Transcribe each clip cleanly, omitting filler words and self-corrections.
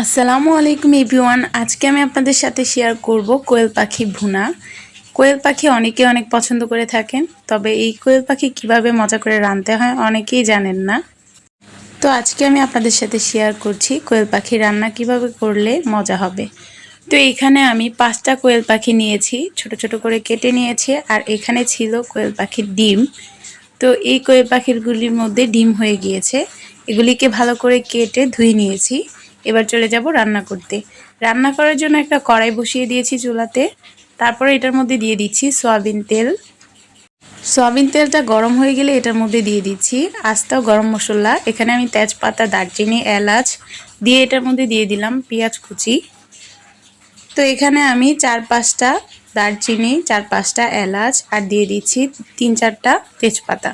আসসালামু আলাইকুম এভরিওয়ান। আজকে আমি আপনাদের সাথে শেয়ার করব কোয়েল পাখি ভুনা। কোয়েল পাখি অনেকে অনেক পছন্দ করে থাকেন, তবে এই কোয়েল পাখি কিভাবে মজা করে রাঁধতে হয় অনেকেই জানেন না। তো আজকে আমি আপনাদের সাথে শেয়ার করছি কোয়েল পাখি রান্না কিভাবে করলে মজা হবে। তো এখানে আমি 5টা কোয়েল পাখি নিয়েছি, ছোট ছোট করে কেটে নিয়েছি। আর এখানে ছিল কোয়েল পাখির ডিম। তো এই কোয়েল পাখিগুলির মধ্যে ডিম হয়ে গিয়েছে, এগুলিকে ভালো করে কেটে ধুয়ে নিয়েছি। এবার চলে যাব রান্না করতে। রান্না করার জন্য একটা কড়াই বসিয়ে দিয়েছি চুলাতে। তারপরে এটার মধ্যে দিয়ে দিচ্ছি সয়াবিন তেল। সয়াবিন তেলটা গরম হয়ে গেলে এটার মধ্যে দিয়ে দিচ্ছি আস্ত গরম মশলা। এখানে আমি তেজপাতা, দারচিনি, এলাচ দিয়ে এটার মধ্যে দিয়ে দিলাম পেঁয়াজ কুচি। তো এখানে আমি 4-5টা দারচিনি, 4-5টা এলাচ আর দিয়ে দিচ্ছি 3-4টা তেজপাতা।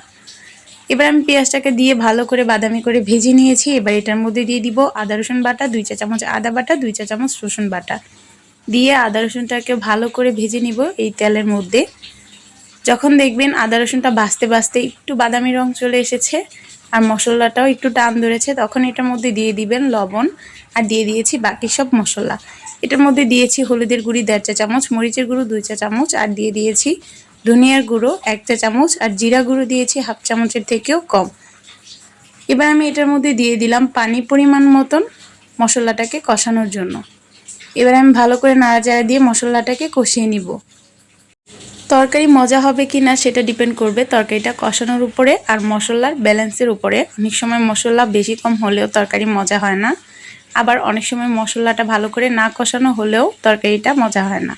এবার আমি পেঁয়াজটাকে দিয়ে ভালো করে বাদামি করে ভেজে নিয়েছি। এবার এটার মধ্যে দিয়ে দিব আদা রসুন বাটা, 2 চা চামচ আদা বাটা, 2 চা চামচ রসুন বাটা দিয়ে আদা রসুনটাকে ভালো করে ভেজে নিব এই তেলের মধ্যে। যখন দেখবেন আদা রসুনটা ভাজতে ভাজতে একটু বাদামি রং চলে এসেছে আর মশলাটাও একটু টান ধরেছে, তখন এটার মধ্যে দিয়ে দিবেন লবণ আর দিয়ে দিয়েছি বাকি সব মশলা। এটার মধ্যে দিয়েছি হলুদের গুঁড়ি 1.5 চা চামচ, মরিচের গুঁড়ো 2 চা চামচ আর দিয়ে দিয়েছি ধনিয়ার গুঁড়ো 1 চা চামচ আর জিরা গুঁড়ো দিয়েছি হাফ চামচের থেকেও কম। এবার আমি এটার মধ্যে দিয়ে দিলাম পানি পরিমাণ মতন মশলাটাকে কষানোর জন্য। এবার আমি ভালো করে নাড়াচাড়া দিয়ে মশলাটাকে কষিয়ে নিব। তরকারি মজা হবে কি না সেটা ডিপেন্ড করবে তরকারিটা কষানোর উপরে আর মশলার ব্যালেন্সের উপরে। অনেক সময় মশলা বেশি কম হলেও তরকারি মজা হয় না, আবার অনেক সময় মশলাটা ভালো করে না কষানো হলেও তরকারিটা মজা হয় না।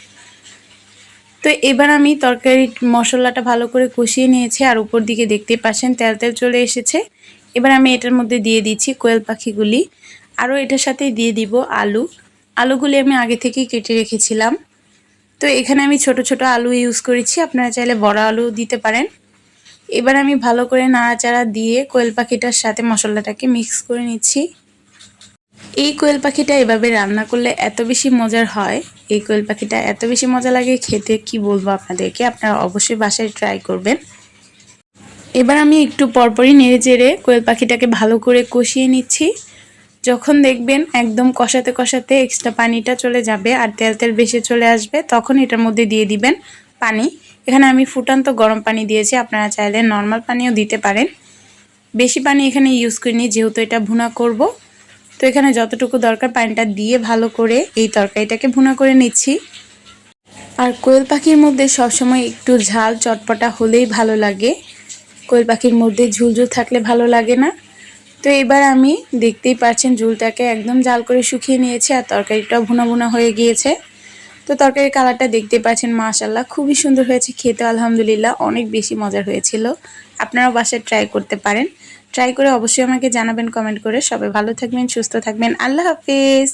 তো এবার আমি তরকারির মশলাটা ভালো করে কষিয়ে নিয়েছি আর উপর দিকে দেখতেই পাচ্ছেন তেল তেল চলে এসেছে। এবার আমি এটার মধ্যে দিয়ে দিচ্ছি কোয়েল পাখিগুলি, আরও এটার সাথে দিয়ে দিব আলুগুলি আমি আগে থেকেই কেটে রেখেছিলাম। তো এখানে আমি ছোট ছোট আলু ইউজ করেছি, আপনারা চাইলে বড় আলু দিতে পারেন। এবার আমি ভালো করে নাড়াচাড়া দিয়ে কোয়েল পাখিটার সাথে মশলাটাকে মিক্স করে নিচ্ছি। এই কোয়েল পাখিটা এভাবে রান্না করলে এত বেশি মজার হয়, এই কোয়েল পাখিটা এত বেশি মজা লাগে খেতে, কি বলবো আপনাদেরকে। আপনারা অবশ্যই বাসায় ট্রাই করবেন। এবার আমি একটু পরপরই নেড়ে চেড়ে কোয়েল পাখিটাকে ভালো করে কষিয়ে নিচ্ছি। যখন দেখবেন একদম কষাতে কষাতে এক্সট্রা পানিটা চলে যাবে আর তেল তেল বেশি চলে আসবে, তখন এটার মধ্যে দিয়ে দিবেন পানি। এখানে আমি ফুটান্ত গরম পানি দিয়েছি, আপনারা চাইলে নর্মাল পানিও দিতে পারেন। বেশি পানি এখানে ইউজ করিনি যেহেতু এটা ভুনা করব। তো এখানে যতটুকু দরকার পানিটা দিয়ে ভালো করে এই তরকারিটাকে ভুনা করে নিচ্ছি। আর কোয়েল পাখির মধ্যে সবসময় একটু ঝাল চটপটা হলেই ভালো লাগে, কোয়েল পাখির মধ্যে ঝুলঝুল থাকলে ভালো লাগে না। তো এবার আমি দেখতেই পাচ্ছেন ঝুলটাকে একদম জাল করে শুকিয়ে নিয়েছি আর তরকারিটাও ভুনা ভুনা হয়ে গিয়েছে। তো তরকারির কালারটা দেখতে পাচ্ছেন, মাশাআল্লাহ খুবই সুন্দর হয়েছে খেতে, আলহামদুলিল্লাহ অনেক বেশি মজার হয়েছিল। আপনারাও বাসায় ট্রাই করতে পারেন। ট্রাই করে অবশ্যই আমাকে জানাবেন কমেন্ট করে। সবাই ভালো থাকবেন, সুস্থ থাকবেন। আল্লাহ হাফেজ।